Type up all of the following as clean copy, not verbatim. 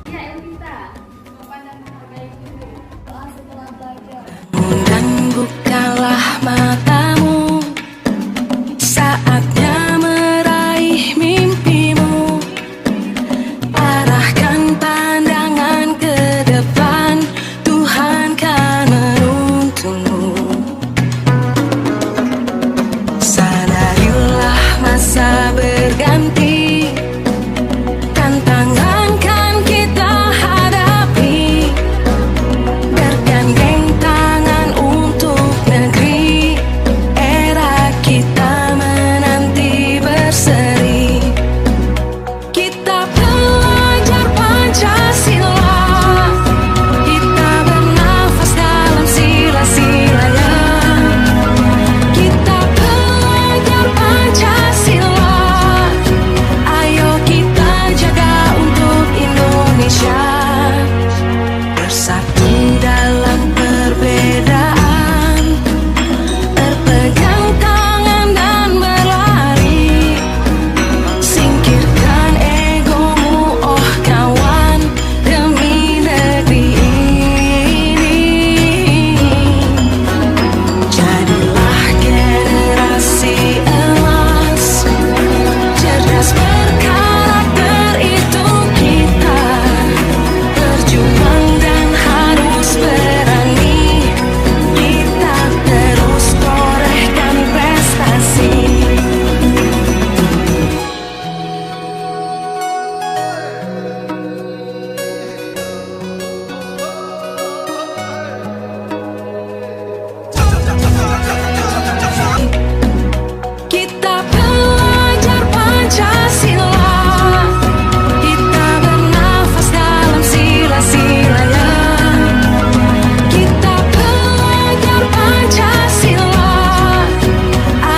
Ya, Elvita. Memandang menghargai guru. Doa setelah belajar. Dan bukalah matamu, saatnya meraih mimpimu. Arahkan pandangan ke depan, Tuhan kan menuntunmu. Sadarilah masa berganti, tantangan kan kita hadapi. Bergandeng tangan untuk negeri, era kita menanti berseri. Kita belajar Pancasila, kita bernafas dalam sila-silanya. Kita belajar Pancasila, ayo kita jaga untuk Indonesia. Bersatu dalam perbedaan, berpegang tangan dan berlari. Singkirkan egomu, oh kawan, demi negeri ini. Jadilah generasi emas, cerdas berkarakter itu kita. Berjuang dan harus berani, kita terus torehkan prestasi. Kita belajar Pancasila, kita bernafas dalam sila-silanya. Kita belajar Pancasila,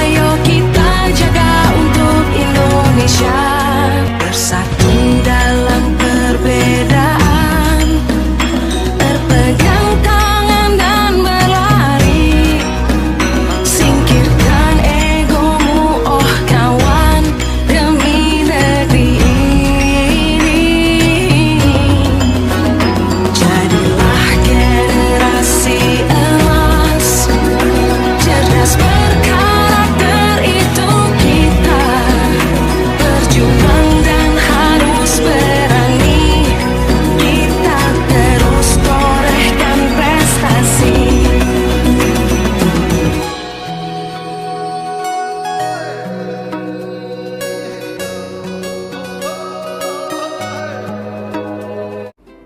ayo kita jaga untuk Indonesia. Bersatu dalam perbedaan, berpegang tangan dan berlari. Singkirkan egomu, oh kawan, demi negeri ini. Jadilah generasi emas, cerdas berkarakter itu kita. Berjuang dan harus berani, kita terus torehkan prestasi.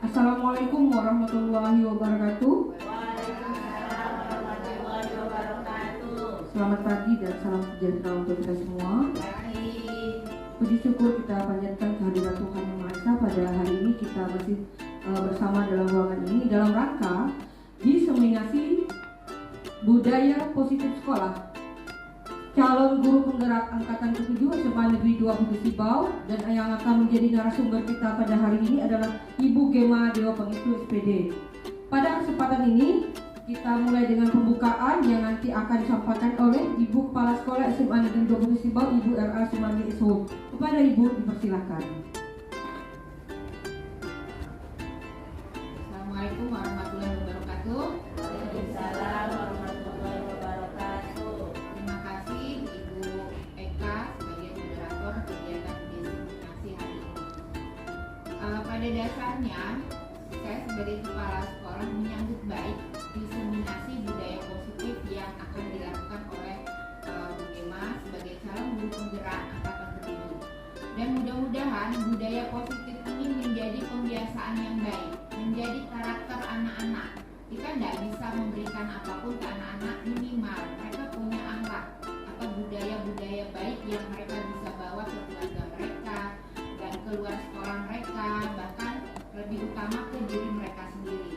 Assalamualaikum warahmatullahi wabarakatuh. Selamat pagi dan salam sejahtera untuk kita semua. Puji syukur kita panjatkan kehadiran Tuhan Yang Maha Esa. Pada hari ini kita masih bersama dalam ruangan ini dalam rangka diseminasi budaya positif sekolah. Calon guru penggerak angkatan ke-7 SMA Negeri 2 Bukit Sibau, dan yang akan menjadi narasumber kita pada hari ini adalah Ibu Gema Dewa Pangestu SPD. Pada kesempatan ini kita mulai dengan pembukaan yang nanti akan disampaikan oleh Ibu Kepala Sekolah SMA Negeri 2 Bukit Sibau, Ibu R.A. Sumandi SO. Kepada Ibu dipersilakan. Assalamualaikum warahmatullahi wabarakatuh. Waalaikumsalam warahmatullahi wabarakatuh. Terima kasih Ibu Eka sebagai moderator kegiatan diseminasi hari ini. Pada dasarnya, saya sebagai kepala sekolah menyambut baik diseminasi budaya positif yang akan dilakukan oleh Bu Gema sebagai calon guru penggerak angkatan ke-7. Dan mudah-mudahan budaya positif ini menjadi pembiasaan yang baik, menjadi karakter anak-anak. Kita tidak bisa memberikan apapun ke anak-anak, minimal mereka punya akhlak atau budaya-budaya baik yang mereka bisa bawa ke keluarga mereka dan keluar sekolah mereka, bahkan lebih utama ke diri mereka sendiri.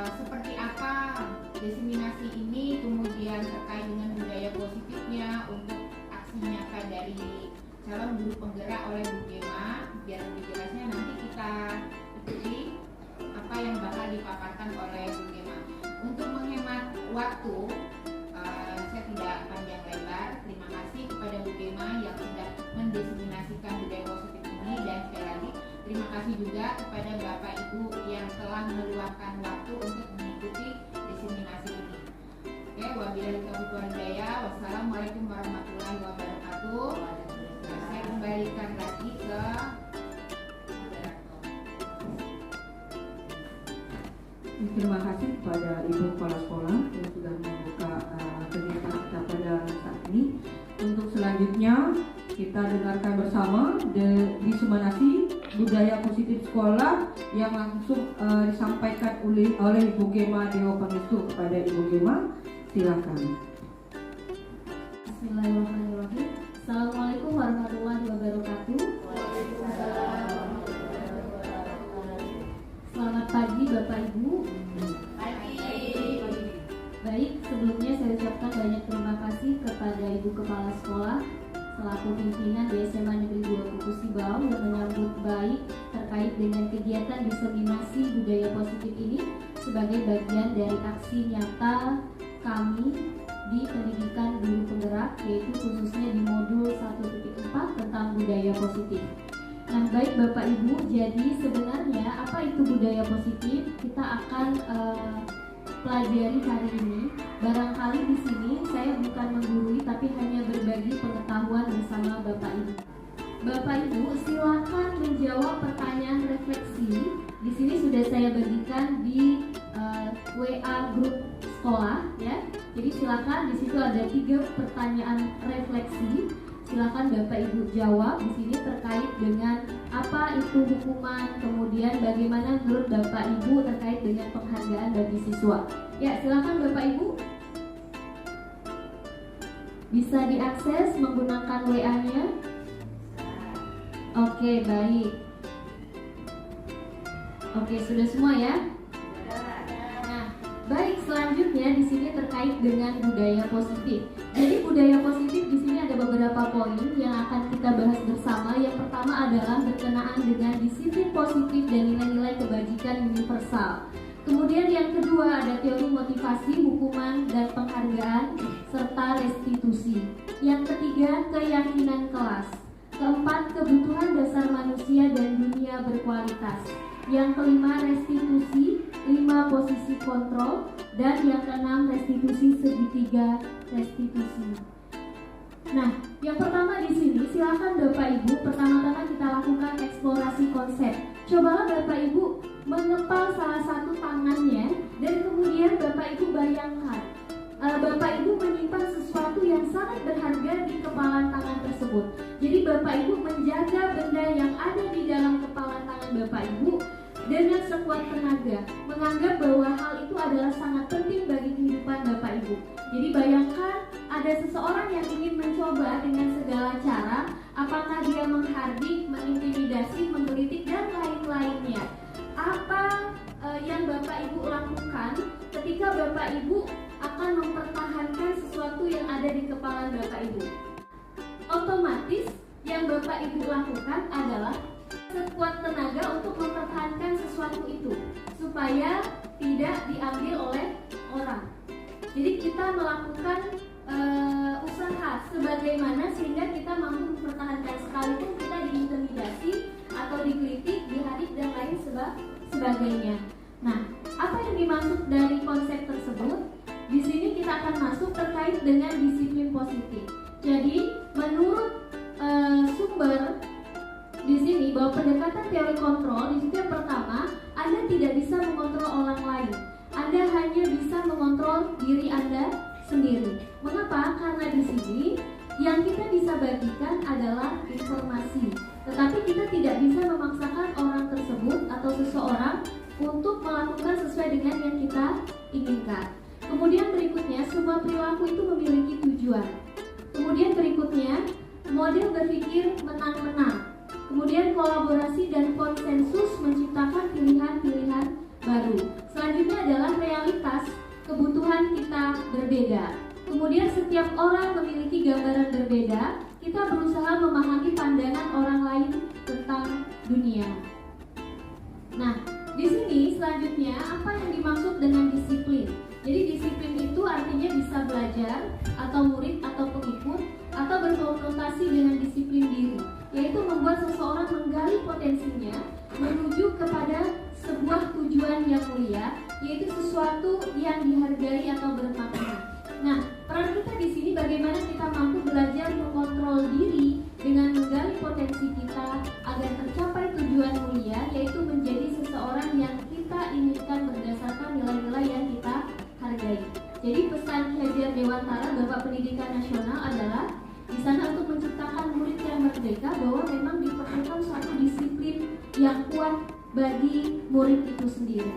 Seperti apa diseminasi ini, kemudian terkait dengan budaya positifnya untuk aksi nyata dari calon guru penggerak oleh Bu Gema. Biar lebih jelasnya nanti kita ikuti apa yang bakal dipaparkan oleh Bu Gema. Untuk menghemat waktu, saya tidak panjang lebar. Terima kasih kepada Bu Terima kasih juga kepada Bapak Ibu yang telah meluangkan waktu untuk mengikuti diseminasi ini. Oke, wabillahi taufiq wal hidayah. Wassalamualaikum warahmatullahi wabarakatuh. Saya kembalikan lagi ke Terima kasih kepada Ibu Kepala Sekolah yang sudah membuka kegiatan kita pada saat ini. Untuk selanjutnya kita dengarkan bersama diseminasi budaya positif sekolah yang langsung disampaikan oleh Ibu Gema Dewa Pangestu. Kepada Ibu Gema, silakan. Bismillahirrahmanirrahim. Assalamualaikum warahmatullahi wabarakatuh. Selamat pagi Bapak Ibu. Baik, sebelumnya saya ucapkan banyak terima kasih kepada Ibu Kepala Sekolah selaku pimpinan di SMA Negeri 2 Kukusibau yang menyambut baik terkait dengan kegiatan diseminasi budaya positif ini sebagai bagian dari aksi nyata kami di pendidikan guru penggerak, yaitu khususnya di modul 1.4 tentang budaya positif. Nah, baik Bapak Ibu, jadi sebenarnya apa itu budaya positif? Kita akan pelajari hari ini. Barangkali di sini saya bukan menggurui, tapi hanya berbagi pengetahuan bersama Bapak Ibu. Bapak Ibu, silakan menjawab pertanyaan refleksi. Di sini sudah saya bagikan di WA grup sekolah, ya. Jadi silakan, di situ ada 3 pertanyaan refleksi. Silakan Bapak Ibu jawab di sini terkait dengan apa itu hukuman, kemudian bagaimana menurut Bapak Ibu terkait dengan penghargaan bagi siswa. Ya, silakan Bapak Ibu. Bisa diakses menggunakan WA-nya. Oke, baik. Oke, sudah semua ya? Nah, baik, selanjutnya di sini terkait dengan budaya positif. Jadi budaya positif di sini ada beberapa poin yang akan kita bahas bersama. Yang pertama adalah berkenaan dengan disiplin positif dan nilai-nilai kebajikan universal. Kemudian yang kedua ada teori motivasi, hukuman dan penghargaan serta restitusi. Yang ketiga keyakinan kelas. Keempat kebutuhan dasar manusia dan dunia berkualitas. Yang kelima restitusi, 5 posisi kontrol, dan yang keenam restitusi segitiga restitusi. Nah, yang pertama di sini silakan Bapak Ibu pertama-tama kita lakukan eksplorasi konsep. Cobalah Bapak Ibu mengepal salah satu tangannya dan kemudian Bapak Ibu bayangkan Bapak Ibu menyimpan sesuatu yang sangat berharga di kepalan tangan tersebut. Jadi Bapak Ibu menjaga benda yang ada di dalam kepalan tangan Bapak Ibu dengan sekuat tenaga, menganggap bahwa hal itu adalah sangat penting bagi kehidupan Bapak Ibu. Jadi bayangkan ada seseorang yang ingin mencoba dengan segala cara, apakah dia menghardik, mengintimidasi, menggelitik dan lain-lainnya. Apa yang Bapak Ibu lakukan ketika Bapak Ibu akan mempertahankan sesuatu yang ada di kepala Bapak Ibu? Otomatis yang Bapak Ibu lakukan adalah sekuat tenaga untuk mempertahankan sesuatu itu supaya tidak diambil oleh orang. Jadi kita melakukan usaha sebagaimana sehingga kita mampu mempertahankan sekalipun kita diintimidasi atau digelitik, dihadik dan lain sebagainya. Nah, apa yang dimaksud dari konsep tersebut? Di sini kita akan masuk terkait dengan disiplin positif. Jadi menurut sumber di sini bahwa pendekatan teori kontrol di situ yang pertama, Anda tidak bisa mengontrol orang lain. Anda hanya bisa mengontrol diri Anda sendiri. Mengapa? Karena di sini yang kita bisa bagikan adalah informasi. Tetapi kita tidak bisa memaksakan orang tersebut atau seseorang untuk melakukan sesuai dengan yang kita inginkan. Kemudian berikutnya, semua perilaku itu memiliki tujuan. Kemudian berikutnya, model berpikir menang-menang. Kemudian kolaborasi dan konsensus menciptakan pilihan-pilihan baru. Selanjutnya adalah realitas, kebutuhan kita berbeda. Kemudian setiap orang memiliki gambaran berbeda. Kita berusaha memahami pandangan orang lain tentang dunia. Nah, di sini selanjutnya apa yang dimaksud dengan disiplin? Jadi disiplin itu artinya bisa belajar atau murid atau pengikut atau berkonfrontasi dengan disiplin diri, yaitu yaitu membuat seseorang menggali potensinya menuju kepada sebuah tujuan yang mulia, yaitu sesuatu yang dihargai atau bermakna. Nah, peran kita di sini bagaimana kita mampu belajar mengontrol diri dengan menggali potensi kita agar tercapai tujuan mulia, yaitu menjadi seseorang yang kita inginkan berdasarkan nilai-nilai yang kita hargai. Jadi pesan Ki Hajar Dewantara, Bapak Pendidikan Nasional adalah di sana untuk menciptakan murid yang merdeka, bahwa memang diperlukan suatu disiplin yang kuat bagi murid itu sendiri.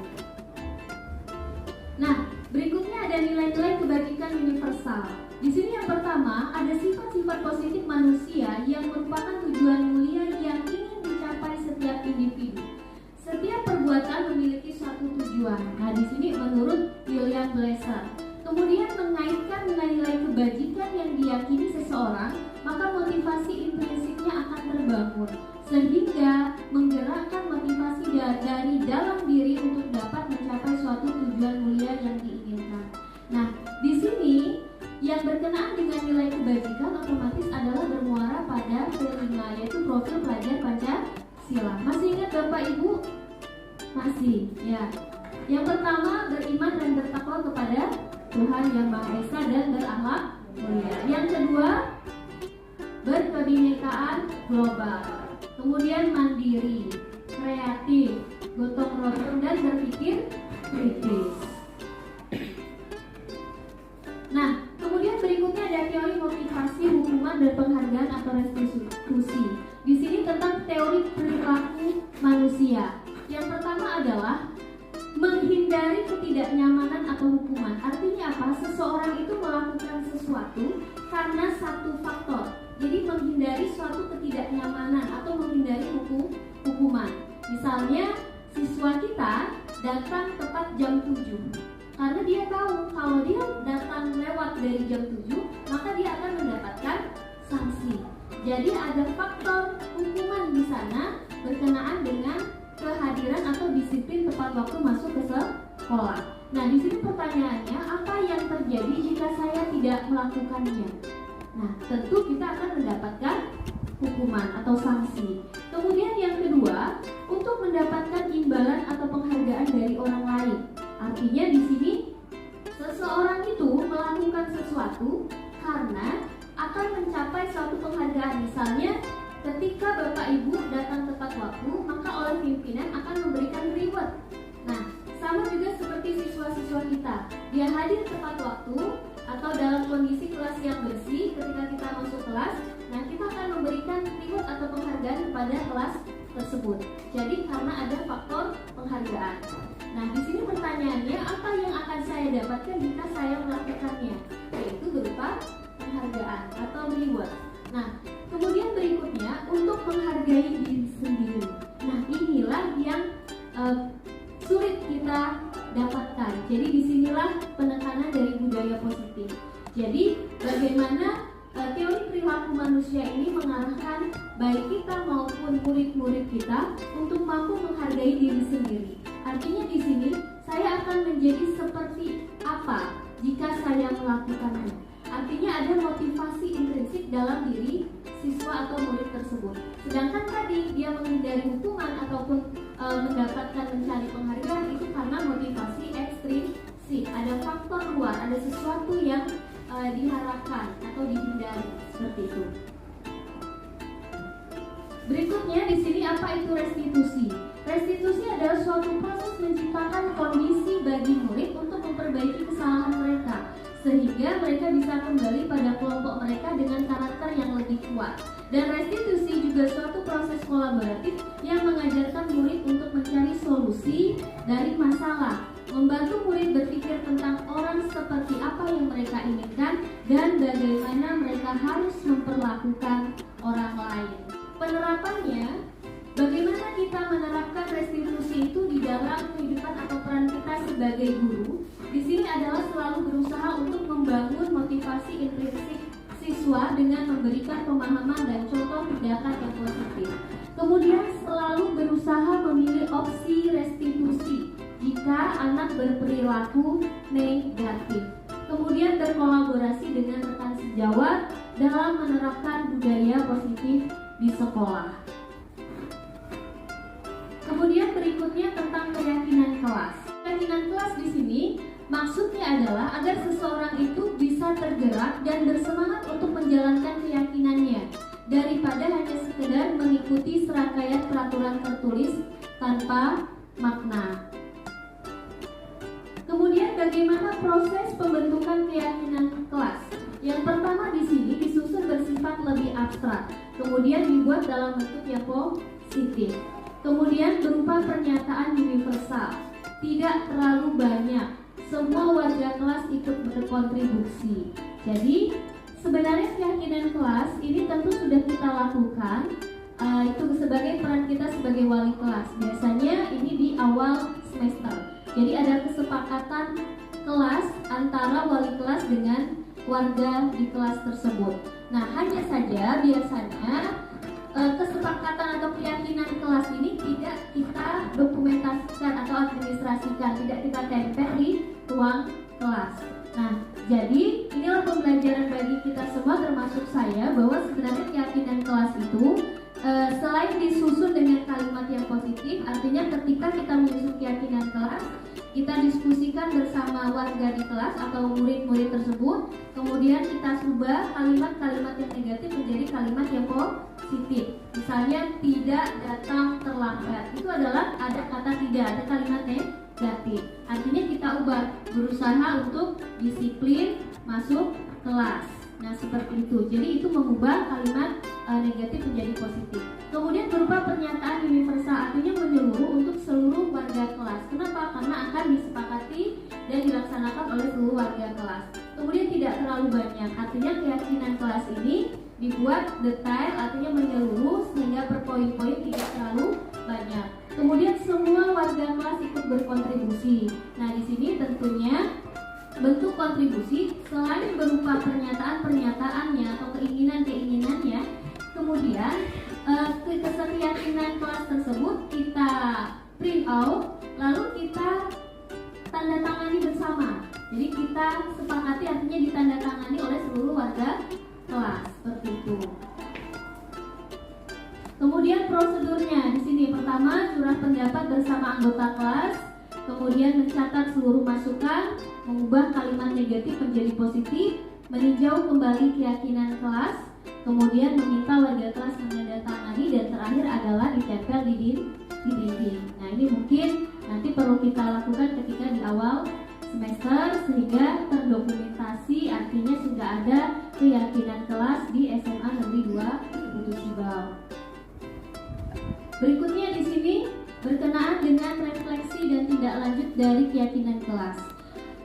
Nah, berikutnya ada nilai-nilai kebajikan universal. Di sini yang pertama ada sifat-sifat positif manusia yang merupakan tujuan mulia yang ingin dicapai setiap individu. Setiap perbuatan memiliki suatu tujuan. Nah, di sini menurut William Glasser. Kemudian mengaitkan nilai-nilai kebajikan yang diyakini seseorang, maka motivasi intrinsiknya akan terbangun, sehingga menggerakkan motivasi dari dalam diri untuk dapat mencapai suatu tujuan mulia yang diinginkan. Nah, di sini yang berkenaan dengan nilai kebajikan otomatis adalah bermuara pada P5, yaitu profil pelajar Pancasila. Masih ingat Bapak Ibu? Masih, ya. Yang pertama, beriman dan bertakwa kepada Tuhan Yang Maha Esa dan berakhlak mulia. Yang kedua, berkebinekaan global. Kemudian mandiri, kreatif, gotong royong, dan berpikir kritis. Nah, kemudian berikutnya ada teori motivasi, hukuman, dan penghargaan atau restitusi. Di sini tentang teori perilaku manusia. Yang pertama adalah menghindari ketidaknyamanan atau hukuman. Artinya apa? Seseorang itu melakukan sesuatu karena satu faktor. Jadi menghindari suatu ketidaknyamanan atau menghindari hukuman. Misalnya siswa kita datang tepat jam 7. Karena dia tahu kalau dia datang lewat dari jam 7, maka dia akan mendapatkan sanksi. Jadi ada faktor hukuman di sana berkenaan dengan kehadiran atau disiplin tepat waktu masuk ke sekolah. Nah, di sini pertanyaannya, apa yang terjadi jika saya tidak melakukannya? Nah, tentu kita akan mendapatkan hukuman atau sanksi. Kemudian yang kedua, untuk mendapatkan imbalan atau penghargaan dari orang lain. Artinya di sini seseorang itu melakukan sesuatu karena akan mencapai suatu penghargaan. Misalnya ketika Bapak Ibu datang tepat waktu, maka oleh pimpinan akan memberikan reward. Nah, sama juga seperti siswa-siswa kita. Dia hadir tepat waktu atau dalam kondisi kelas yang bersih ketika kita masuk kelas. Nah, kita akan memberikan reward atau penghargaan kepada kelas tersebut. Jadi karena ada faktor penghargaan. Nah, di sini pertanyaannya, apa yang akan saya dapatkan jika saya melakukannya? Yaitu berupa penghargaan atau reward. Nah, kemudian berikutnya untuk menghargai diri sendiri. Nah, inilah yang sulit kita dapatkan. Jadi disinilah penekanan dari budaya positif. Jadi bagaimana teori perilaku manusia ini mengarahkan baik kita maupun murid-murid kita untuk mampu menghargai diri sendiri. Artinya di sini saya akan menjadi seperti apa jika saya melakukannya. Artinya ada motivasi intrinsik dalam diri siswa atau murid tersebut. Sedangkan tadi dia menghindari hukuman ataupun mendapatkan mencari penghargaan itu karena motivasi ekstrinsik. Ada faktor luar, ada sesuatu yang diharapkan atau dihindari, seperti itu. Berikutnya di sini apa itu restitusi? Restitusi adalah suatu proses menciptakan kondisi bagi murid untuk memperbaiki kesalahan mereka, sehingga mereka bisa kembali pada kelompok mereka dengan karakter yang lebih kuat. Dan restitusi juga suatu proses kolaboratif yang mengajarkan murid untuk mencari solusi dari masalah, membantu murid berpikir tentang orang seperti apa yang mereka inginkan dan bagaimana mereka harus memperlakukan orang lain. Penerapannya, bagaimana kita menerapkan restitusi itu di dalam kehidupan atau peran kita sebagai guru? Di sini adalah selalu berusaha untuk membangun motivasi intrinsik siswa dengan memberikan pemahaman dan contoh tindakan yang positif. Kemudian selalu berusaha memilih opsi restitusi jika anak berperilaku negatif. Kemudian berkolaborasi dengan rekan sejawat dalam menerapkan budaya positif di sekolah. Kemudian berikutnya tentang keyakinan kelas. Keyakinan kelas di sini maksudnya adalah agar seseorang itu bisa tergerak dan bersemangat untuk menjalankan keyakinannya daripada hanya sekedar mengikuti serangkaian peraturan tertulis tanpa makna. Kemudian bagaimana proses pembentukan keyakinan kelas? Yang pertama di sini disusun bersifat lebih abstrak, kemudian dibuat dalam bentuk yang positif. Kemudian berupa pernyataan universal, tidak terlalu banyak, semua warga kelas ikut berkontribusi. Jadi sebenarnya keyakinan kelas ini tentu sudah kita lakukan, itu sebagai peran kita sebagai wali kelas. Biasanya ini di awal semester. Jadi ada kesepakatan kelas antara wali kelas dengan warga di kelas tersebut. Nah, hanya saja biasanya kesepakatan atau keyakinan kelas ini tidak kita dokumentasikan atau administrasikan, tidak kita tempel di ruang kelas. Nah, jadi inilah pembelajaran bagi kita semua termasuk saya bahwa sebenarnya keyakinan kelas itu selain disusun dengan kalimat yang positif, artinya ketika kita menyusun keyakinan kelas, kita diskusikan bersama warga di kelas atau murid-murid tersebut, kemudian kita ubah kalimat-kalimat yang negatif menjadi kalimat yang positif. Misalnya tidak datang terlambat, itu adalah ada kata tidak, ada kalimat negatif. Artinya kita ubah, berusaha untuk disiplin masuk kelas. Nah, seperti itu. Jadi itu mengubah kalimat negatif menjadi positif. Kemudian berupa pernyataan universal, artinya menyeluruh untuk seluruh warga kelas. Kenapa? Karena akan disepakati dan dilaksanakan oleh seluruh warga kelas. Kemudian tidak terlalu banyak, artinya keyakinan kelas ini dibuat detail, artinya menyeluruh sehingga per poin-poin tidak terlalu banyak. Kemudian semua warga kelas ikut berkontribusi. Nah, di sini tentunya bentuk kontribusi selain berupa pernyataan-pernyataannya atau keinginan-keinginannya, kemudian keyakinan kelas tersebut kita print out, lalu kita tanda tangani bersama. Jadi kita sepakati, artinya ditandatangani oleh seluruh warga kelas, seperti itu. Kemudian prosedurnya di sini pertama curah pendapat bersama anggota kelas, kemudian mencatat seluruh masukan, mengubah kalimat negatif menjadi positif, meninjau kembali keyakinan kelas, kemudian meminta warga kelas menandatangani, dan terakhir adalah ditempel di dinding. Nah, ini mungkin nanti perlu kita lakukan ketika di awal semester sehingga terdokumentasi, artinya sudah ada keyakinan kelas di SMA Negeri 2 Butuh Sibau. Berikutnya di sini berkenaan dengan refleksi dan tindak lanjut dari keyakinan kelas.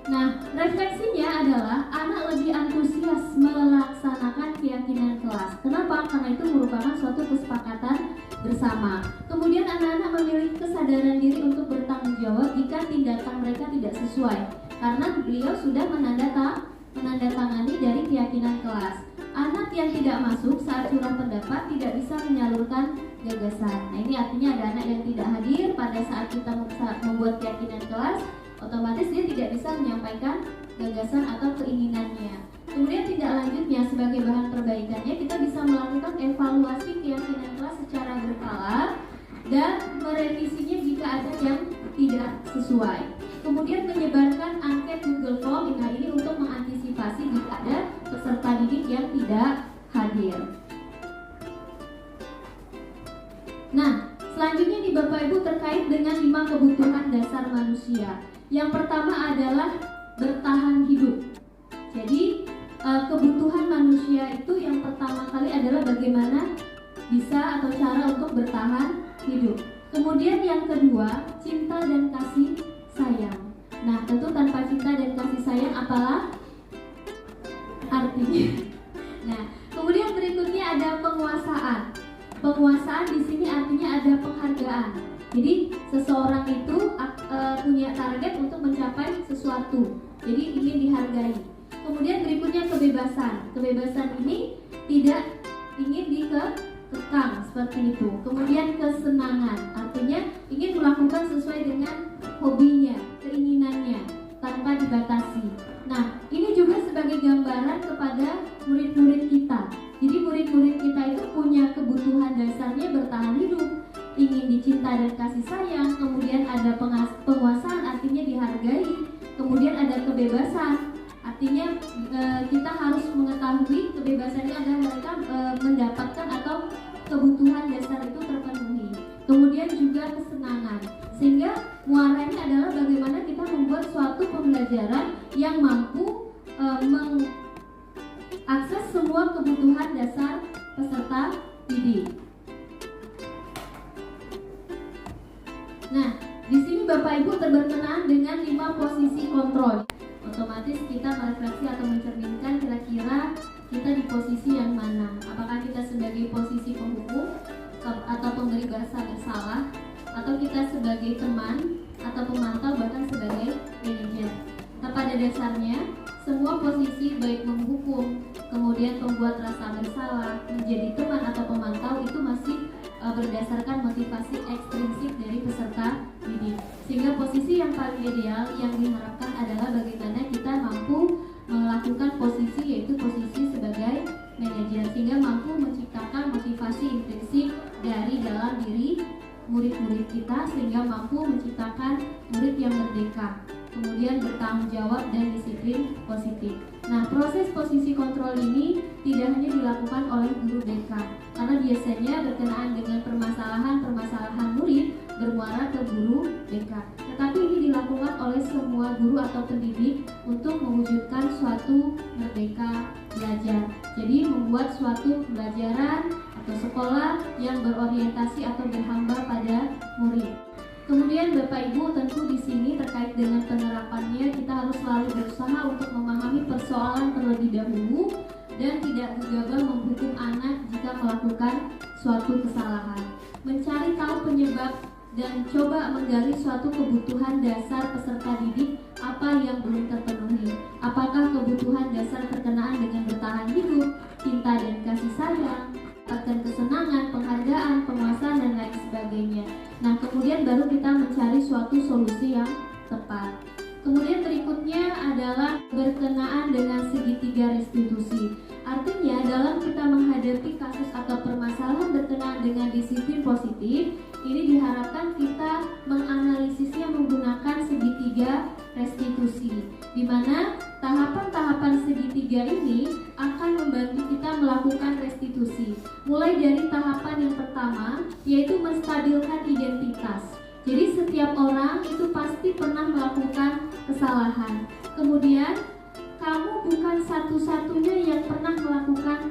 Nah, refleksinya adalah anak lebih antusias melaksanakan keyakinan kelas. Kenapa? Karena itu merupakan suatu kesepakatan bersama. Kemudian anak-anak memiliki kesadaran diri untuk bertanggung jawab jika tindakan mereka tidak sesuai, karena beliau sudah menandatangani dari keyakinan kelas. Anak yang tidak masuk saat curah pendapat tidak bisa menyalurkan gagasan. Nah, ini artinya ada anak yang tidak hadir pada saat kita membuat keyakinan kelas, otomatis dia tidak bisa menyampaikan gagasan atau keinginannya. Kemudian tindak lanjutnya sebagai bahan perbaikannya, kita bisa melakukan evaluasi keyakinan kelas secara berkala dan merevisinya jika ada yang tidak sesuai. Kemudian menyebarkan angket Google Form, nah ini untuk mengantisipasi jika ada peserta didik yang tidak hadir. Nah, selanjutnya di Bapak Ibu terkait dengan 5 kebutuhan dasar manusia. Yang pertama adalah bertahan hidup. Jadi kebutuhan manusia itu yang pertama kali adalah bagaimana bisa atau cara untuk bertahan hidup. Kemudian yang kedua, cinta dan kasih sayang. Nah, tentu tanpa cinta dan kasih sayang apalah artinya. Nah, kemudian berikutnya ada penguasaan. Penguasaan di sini artinya ada penghargaan. Jadi seseorang itu punya target untuk mencapai sesuatu. Jadi ingin dihargai. Kemudian berikutnya kebebasan. Kebebasan ini tidak ingin dikekang seperti itu. Kemudian kesenangan, artinya ingin melakukan sesuai dengan hobinya, keinginannya, tanpa dibatasi. Nah, ini juga sebagai gambaran kepada murid-murid kita. Jadi murid-murid kita itu punya kebutuhan kebebasan. Artinya kita harus mengetahui kebebasan itu agar mereka mendapatkan atau kebutuhan dasar itu terpenuhi. Kemudian juga kesenangan. Sehingga muaranya adalah bagaimana kita membuat suatu pembelajaran yang mampu mengakses semua kebutuhan dasar peserta didik. Nah, di sini Bapak Ibu berkenaan dengan 5 posisi kontrol. Otomatis kita merefleksi atau mencerminkan kira-kira kita di posisi yang mana. Apakah kita sebagai posisi penghukum atau pemberi rasa bersalah, atau kita sebagai teman atau pemantau, bahkan sebagai manajer. Nah, pada dasarnya semua posisi baik menghukum, kemudian membuat rasa bersalah, menjadi teman atau pemantau itu masih berdasarkan motivasi ekstrinsik dari peserta didik. Sehingga posisi yang paling ideal yang diharapkan adalah bagaimana kita mampu melakukan posisi, yaitu posisi sebagai manajer, sehingga mampu menciptakan motivasi intrinsik dari dalam diri murid-murid kita, sehingga mampu menciptakan murid yang merdeka, kemudian bertanggung jawab dan disiplin positif. Nah, proses posisi kontrol ini tidak hanya dilakukan oleh guru BK, karena biasanya berkenaan dengan permasalahan murid bermuara ke guru BK. Tetapi ini dilakukan oleh semua guru atau pendidik untuk mewujudkan suatu merdeka belajar. Jadi membuat suatu pembelajaran atau sekolah yang berorientasi atau berhamba pada murid. Kemudian Bapak Ibu tentu di sini terkait dengan penerapannya kita harus selalu berusaha untuk memahami persoalan terlebih dahulu dan tidak gegabah menghukum anak jika melakukan suatu kesalahan. Mencari tahu penyebab dan coba menggali suatu kebutuhan dasar peserta didik apa yang belum terpenuhi. Apakah kebutuhan dasar berkenaan dengan bertahan hidup, cinta dan kasih sayang, akan kesenangan, penghargaan, penguasaan dan lain sebagainya. Nah, kemudian baru kita mencari suatu solusi yang tepat. Kemudian berikutnya adalah berkenaan dengan segitiga restitusi. Artinya dalam kita menghadapi kasus atau permasalahan berkenaan dengan disiplin positif, ini diharapkan kita menganalisisnya menggunakan segitiga restitusi, di mana tahapan-tahapan segitiga ini akan membantu kita melakukan restitusi. Mulai dari tahapan yang pertama, yaitu menstabilkan identitas. Jadi setiap orang itu pasti pernah melakukan kesalahan. Kemudian kamu bukan satu-satunya yang pernah melakukan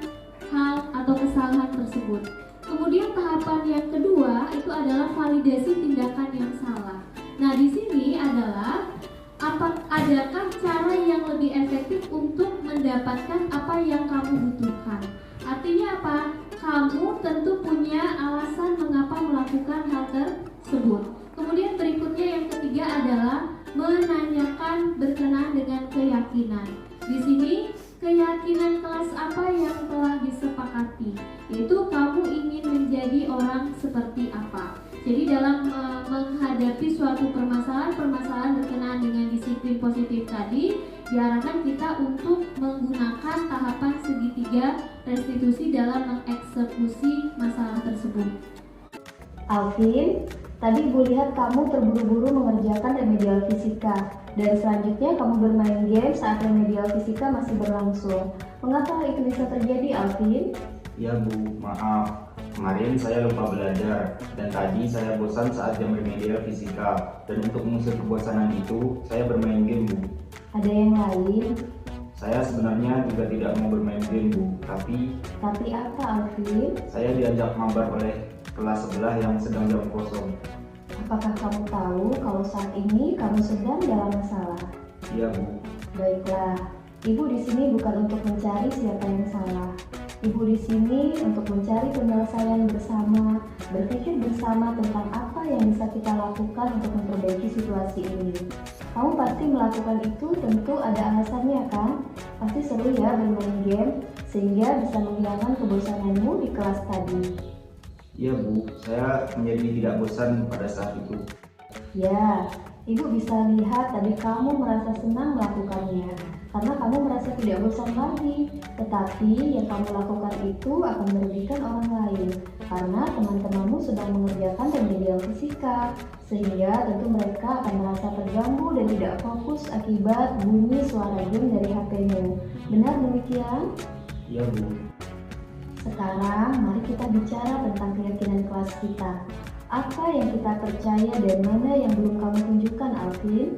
hal atau kesalahan tersebut. Kemudian tahapan yang kedua itu adalah validasi tindakan yang salah. Nah, di sini adalah adakah cara yang lebih efektif untuk mendapatkan apa yang kamu butuhkan. Artinya apa? Kamu tentu punya alasan mengapa melakukan hal tersebut. Kemudian berikutnya yang ketiga adalah menanyakan berkenaan dengan keyakinan. Di sini keyakinan kelas apa yang telah disepakati, yaitu kamu ingin menjadi orang seperti apa. Jadi dalam menghadapi suatu permasalahan berkenaan dengan disiplin positif tadi, diarahkan kita untuk menggunakan tahapan segitiga restitusi dalam mengeksekusi masalah tersebut. Alvin, tadi Ibu lihat kamu terburu-buru mengerjakan remedial fisika dan selanjutnya kamu bermain game saat remedial fisika masih berlangsung. Mengapa hal itu bisa terjadi, Alvin? Ya Bu, maaf. Kemarin saya lupa belajar dan tadi saya bosan saat jam remedial fisika. Dan untuk mengusir kebosanan itu, saya bermain game Bu. Ada yang lain? Saya sebenarnya juga tidak mau bermain game Bu, tapi apa, Alvin? saya diajak mabar oleh kelas sebelah yang sedang jam kosong. Apakah kamu tahu kalau saat ini kamu sedang dalam masalah? Iya Bu. Baiklah, Ibu di sini bukan untuk mencari siapa yang salah. Ibu di sini untuk mencari penyelesaian bersama, berpikir bersama tentang apa yang bisa kita lakukan untuk memperbaiki situasi ini. Kamu pasti melakukan itu tentu ada alasannya kan? Pasti seru ya bermain game, sehingga bisa menghilangkan kebosananmu di kelas tadi. Iya Bu, saya menjadi tidak bosan pada saat itu. Ya, Ibu bisa lihat tadi kamu merasa senang melakukannya. karena kamu merasa tidak bosan lagi. Tetapi yang kamu lakukan itu akan merugikan orang lain, karena teman-temanmu sedang mengerjakan remedial fisika, sehingga tentu mereka akan merasa terganggu dan tidak fokus akibat bunyi suara game dari HP-mu. Benar demikian? Iya Bu. Sekarang mari kita bicara tentang keyakinan kelas kita. Apa yang kita percaya dan mana yang belum kamu tunjukkan, Alvin?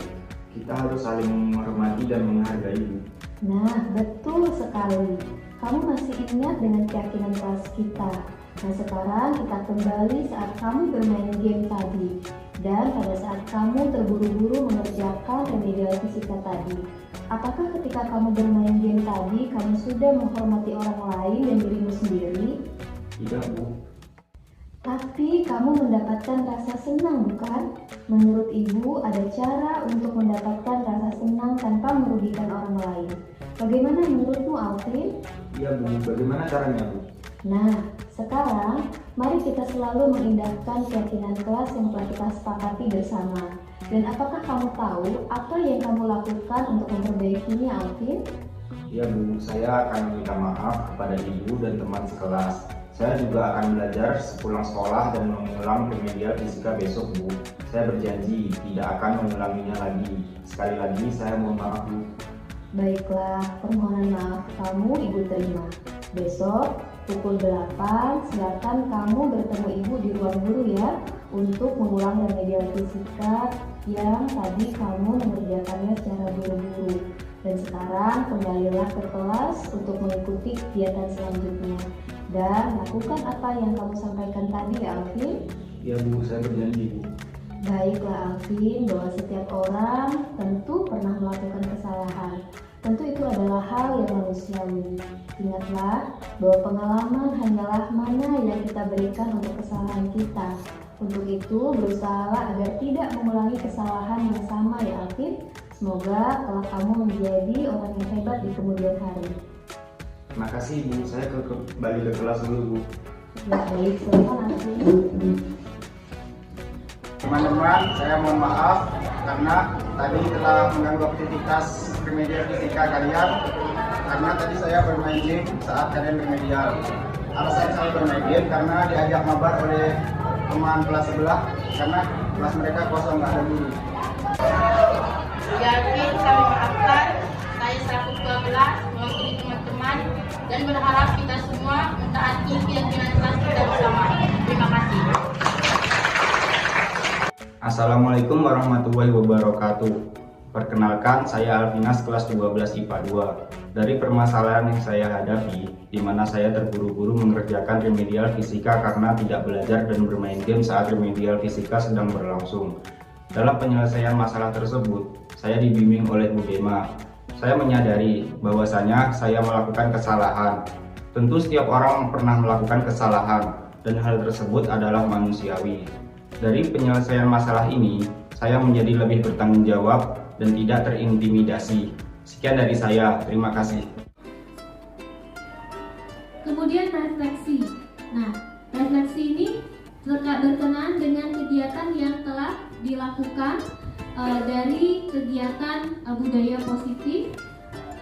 Kita harus saling menghormati dan menghargai Bu. Nah, betul sekali. Kamu masih ingat dengan keyakinan kelas kita. Nah, sekarang kita kembali saat kamu bermain game tadi. Dan pada saat kamu terburu-buru mengerjakan remedial fisika tadi. Apakah ketika kamu bermain game tadi, kamu sudah menghormati orang lain dan dirimu sendiri? Tidak Bu. Tapi kamu mendapatkan rasa senang, bukan? Menurut ibu, ada cara untuk mendapatkan rasa senang tanpa merugikan orang lain. Bagaimana menurutmu, Alvin? Iya Bu, bagaimana caranya Bu? Nah, sekarang mari kita selalu mengindahkan keyakinan kelas yang telah kita sepakati bersama. Dan apakah kamu tahu apa yang kamu lakukan untuk memperbaikinya, Alvin? Iya Bu, saya akan meminta maaf kepada Ibu dan teman sekelas. Saya juga akan belajar sepulang sekolah dan mengulang remedial fisika besok Bu. Saya berjanji tidak akan mengulanginya lagi. Sekali lagi saya mohon maaf Bu. Baiklah, permohonan maaf kamu ibu terima. Besok pukul 8 silakan kamu bertemu ibu di ruang guru ya, untuk mengulang remedial fisika yang tadi kamu mengerjakannya secara buru-buru. Dan sekarang kembalilah ke kelas untuk mengikuti kegiatan selanjutnya. Dan lakukan apa yang kamu sampaikan tadi ya, Alvin. Iya Bu, saya berjanji Bu. Baiklah Alvin, bahwa setiap orang tentu pernah melakukan kesalahan. Tentu itu adalah hal yang manusiawi. Ingatlah bahwa pengalaman hanyalah mana yang kita berikan untuk kesalahan kita. Untuk itu berusahalah agar tidak mengulangi kesalahan yang sama ya Alvin. Semoga kelak kamu menjadi orang yang hebat di kemudian hari. Terima kasih Bu, saya kembali ke kelas dulu Bu. Ya, baik, silakan Alvin. Teman-teman, saya mohon maaf karena tadi telah mengganggu aktivitas remedial fisika kalian, karena tadi saya bermain game saat kalian remedial. Alasan saya bermain game karena diajak mabar oleh teman kelas sebelah, karena kelas mereka kosong, nggak ada guru. Jadi kami maafkan, saya selaku 12 mewakili teman-teman dan berharap kita semua mentaati keyakinan kelas kita bersama. Terima kasih. Assalamualaikum warahmatullahi wabarakatuh. Perkenalkan, saya Alvinas kelas 12 IPA 2. Dari permasalahan yang saya hadapi, di mana saya terburu-buru mengerjakan remedial fisika karena tidak belajar dan bermain game saat remedial fisika sedang berlangsung. Dalam penyelesaian masalah tersebut, saya dibimbing oleh Bu Dema. Saya menyadari bahwasanya saya melakukan kesalahan. Tentu setiap orang pernah melakukan kesalahan, dan hal tersebut adalah manusiawi. Dari penyelesaian masalah ini, saya menjadi lebih bertanggung jawab dan tidak terintimidasi. Sekian dari saya, terima kasih. Kemudian refleksi. Nah, refleksi ini berkenaan dengan kegiatan yang telah dilakukan dari kegiatan budaya positif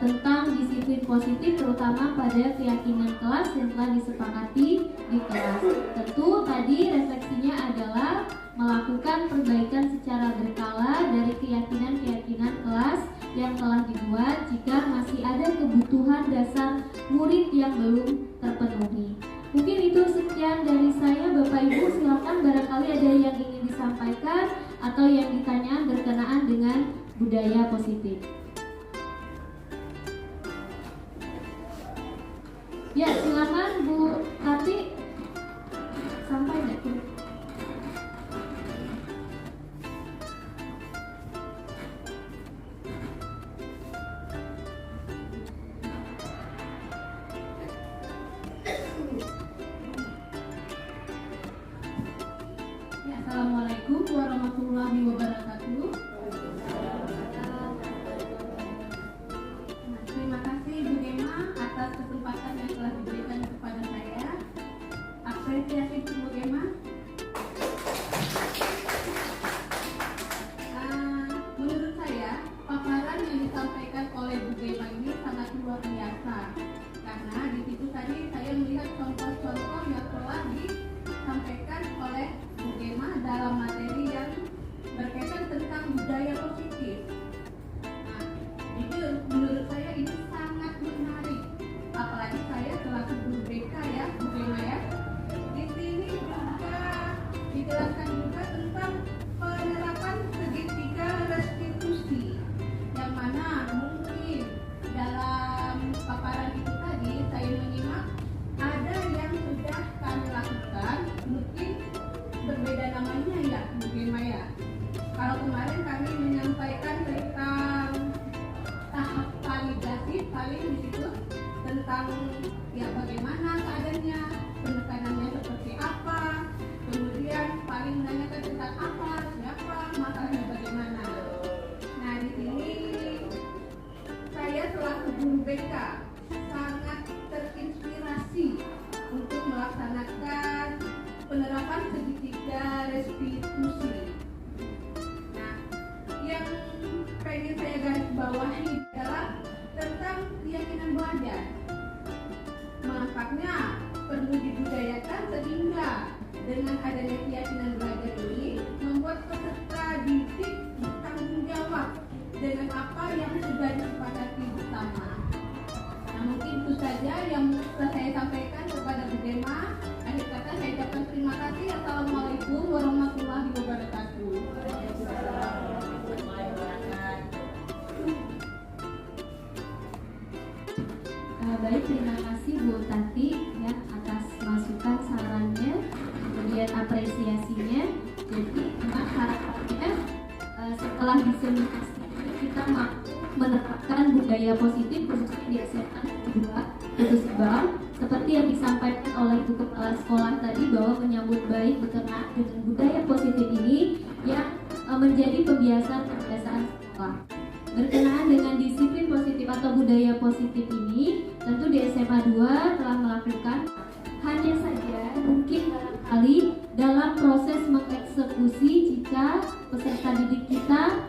tentang disiplin positif, terutama pada keyakinan kelas yang telah disepakati di kelas. Tentu tadi refleksinya adalah melakukan perbaikan secara berkala dari keyakinan-keyakinan kelas yang telah dibuat jika masih ada kebutuhan dasar murid yang belum terpenuhi. Mungkin itu sekian dari saya, Bapak Ibu. Silakan barangkali ada yang ingin disampaikan atau yang ditanyakan berkenaan dengan budaya positif. Ya, silakan Bu Tati. Sampai enggak tuh? Ya, Assalamualaikum warahmatullahi wabarakatuh. Terima kasih Bu Dema atas kesempatan yang telah diberikan kepada saya. bagaimana? Nah, di sini saya selaku guru BK sangat terinspirasi untuk melaksanakan penerapan segitiga restitusi. Nah, yang pengen saya garis bawahi adalah tentang keyakinan belajar. Manfaatnya perlu dibudayakan sehingga dengan adanya keyakinan belajar ini membuat peserta didik bertanggung jawab dengan apa yang sudah disepakati bersama. Nah, mungkin itu saja yang bisa saya sampaikan kepada Bu Dema. Akhir kata saya ucapkan terima kasih. Assalamualaikum warahmatullahi wabarakatuh. Baik, terima kasih Bu Tati ya atas masukan sarannya, kemudian apresiasinya. Jadi memang harapannya setelah diseminasi kita mampu menerapkan budaya positif khususnya di SMA 2 Kudus Ibau, seperti yang disampaikan oleh Bu Kepala Sekolah tadi bahwa menyambut baik berkenaan dengan budaya positif ini yang menjadi kebiasaan sekolah. Berkenaan dengan disiplin positif atau budaya positif ini, tentu di SMA 2 telah melakukan. Hanya saja mungkin barangkali dalam proses mengeksekusi jika peserta didik kita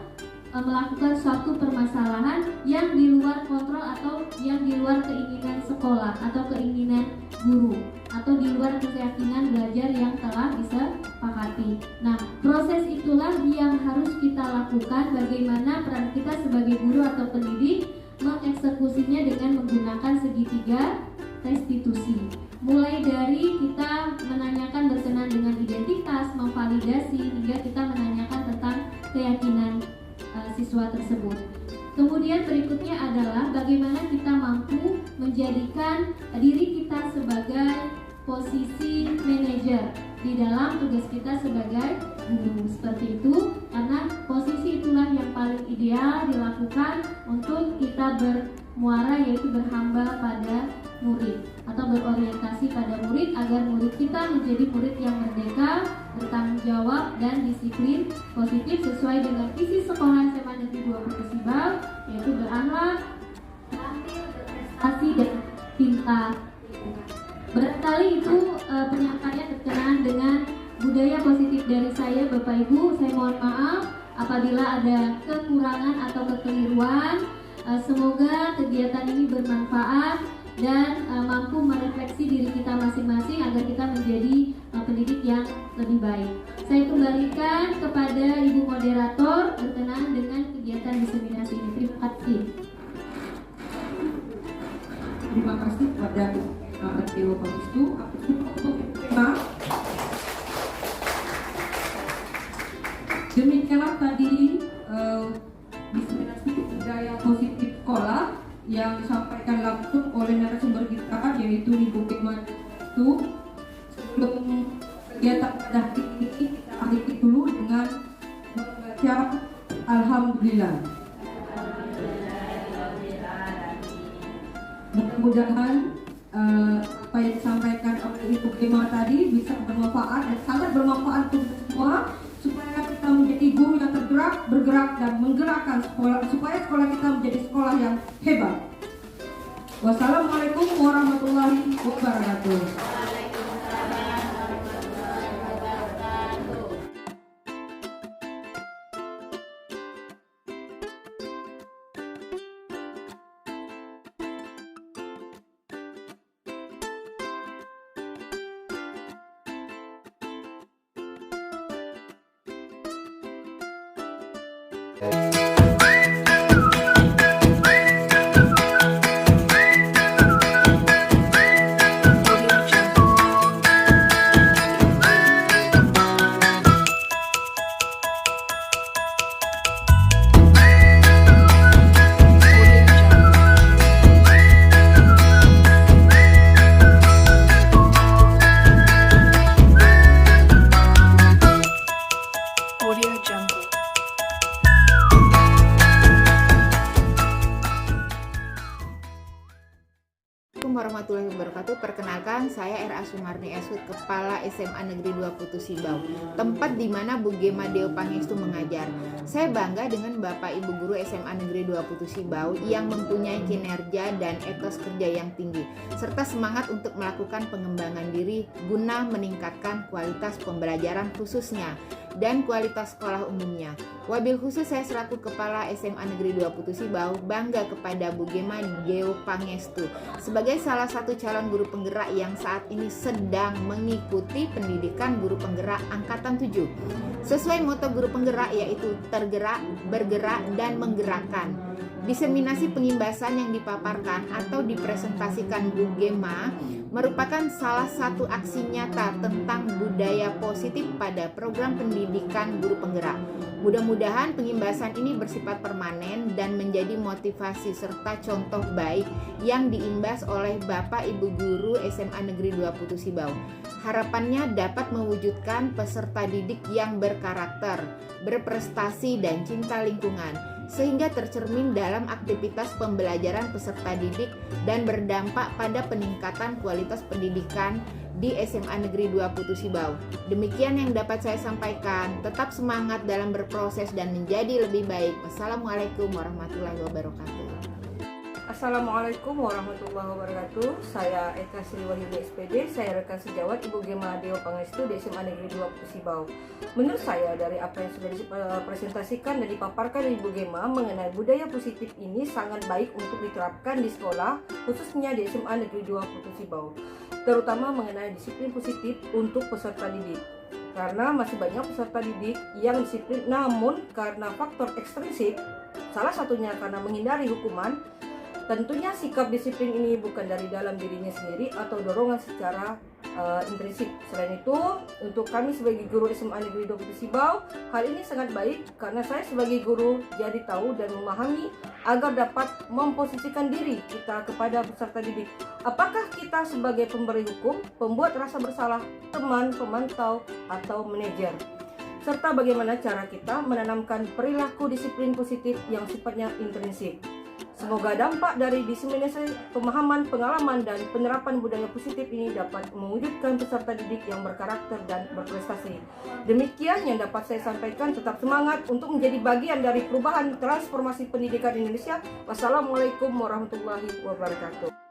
melakukan suatu permasalahan yang di luar kontrol atau yang di luar keinginan sekolah atau keinginan guru atau di luar keyakinan belajar yang telah disepakati. Nah, proses itulah yang harus kita lakukan, bagaimana peran kita sebagai guru atau pendidik mengeksekusinya dengan menggunakan segitiga restitusi. Mulai dari kita menanyakan berkenaan dengan identitas, memvalidasi, hingga kita menanyakan tentang keyakinan siswa tersebut. Kemudian berikutnya adalah bagaimana kita mampu menjadikan diri kita sebagai posisi manajer di dalam tugas kita sebagai guru. Seperti itu, karena posisi itulah yang paling ideal dilakukan untuk kita bermuara, yaitu berhamba pada murid atau berorientasi pada murid agar murid kita menjadi murid yang merdeka, bertanggung jawab dan disiplin positif sesuai dengan visi sekolah SMA Negeri 2 Kudus Ibau, yaitu berakhlak, terampil, berprestasi dan cinta. Barangkali itu penyampaian berkenaan dengan budaya positif dari saya, Bapak Ibu. Saya mohon maaf apabila ada kekurangan atau kekeliruan. Semoga kegiatan ini bermanfaat dan mampu merefleksi diri kita masing-masing agar kita menjadi pendidik yang lebih baik. Saya kembalikan kepada Ibu Moderator berkenaan dengan kegiatan diseminasi ini. Terima kasih. Terima kasih kepada Dewa Pangestu. Demikianlah tadi diseminasi budaya positif sekolah yang disampaikan langsung oleh narasumber kita, yaitu Ibu Pangestu. Sebelum kegiatan pada hari ini, kita akhiri dulu dengan membaca Alhamdulillah. Mudah-mudahan apa yang disampaikan oleh Ibu Kema tadi bisa bermanfaat dan sangat bermanfaat untuk semua, supaya kita menjadi guru yang bergerak dan menggerakkan sekolah, supaya sekolah kita menjadi sekolah yang hebat. Wassalamualaikum warahmatullahi wabarakatuh. Audio Jungle. warahmatullahi wabarakatuh. Perkenalkan, saya R.A. Sumarni Esud, Kepala SMA Negeri 2 Putu Sibau, tempat di mana Bu Gema Deo Pangestu mengajar. Saya bangga dengan Bapak Ibu Guru SMA Negeri 2 Putu Sibau yang mempunyai kinerja dan etos kerja yang tinggi, serta semangat untuk melakukan pengembangan diri guna meningkatkan kualitas pembelajaran khususnya dan kualitas sekolah umumnya. Wabil khusus saya selaku Kepala SMA Negeri 2 Putu Sibau bangga kepada Bu Gema Deo Pangestu sebagai salah satu calon guru penggerak yang saat ini sedang mengikuti pendidikan guru penggerak angkatan 7. Sesuai moto guru penggerak yaitu tergerak, bergerak, dan menggerakkan. Diseminasi pengimbasan yang dipaparkan atau dipresentasikan Bu Gema merupakan salah satu aksi nyata tentang budaya positif pada program pendidikan guru penggerak. Mudah-mudahan pengimbasan ini bersifat permanen dan menjadi motivasi serta contoh baik yang diimbas oleh Bapak Ibu Guru SMA Negeri 2 Putu Sibau. Harapannya dapat mewujudkan peserta didik yang berkarakter, berprestasi, dan cinta lingkungan, sehingga tercermin dalam aktivitas pembelajaran peserta didik dan berdampak pada peningkatan kualitas pendidikan di SMA Negeri 2 Putu Sibau. Demikian yang dapat saya sampaikan. Tetap semangat dalam berproses dan menjadi lebih baik. Wassalamualaikum warahmatullahi wabarakatuh. Assalamualaikum warahmatullahi wabarakatuh. Saya Eka Sri Wahyudi SPD, saya rekan sejawat Ibu Gema Deo Pangestu di SMA Negeri 2 Putu Sibau. Menurut saya dari apa yang sudah dipresentasikan dan dipaparkan Ibu Gema mengenai budaya positif ini sangat baik untuk diterapkan di sekolah, khususnya di SMA Negeri 2 Putu Sibau, terutama mengenai disiplin positif untuk peserta didik. Karena masih banyak peserta didik yang disiplin namun karena faktor ekstrinsik, salah satunya karena menghindari hukuman. Tentunya sikap disiplin ini bukan dari dalam dirinya sendiri atau dorongan secara intrinsik. Selain itu, untuk kami sebagai guru SMA Negeri 2 Putu Sibau, hal ini sangat baik karena saya sebagai guru jadi tahu dan memahami agar dapat memposisikan diri kita kepada peserta didik. Apakah kita sebagai pemberi hukum, pembuat rasa bersalah, teman, pemantau, atau manajer? Serta bagaimana cara kita menanamkan perilaku disiplin positif yang sifatnya intrinsik. Semoga dampak dari diseminasi pemahaman, pengalaman, dan penerapan budaya positif ini dapat mewujudkan peserta didik yang berkarakter dan berprestasi. Demikian yang dapat saya sampaikan. Tetap semangat untuk menjadi bagian dari perubahan transformasi pendidikan Indonesia. Wassalamualaikum warahmatullahi wabarakatuh.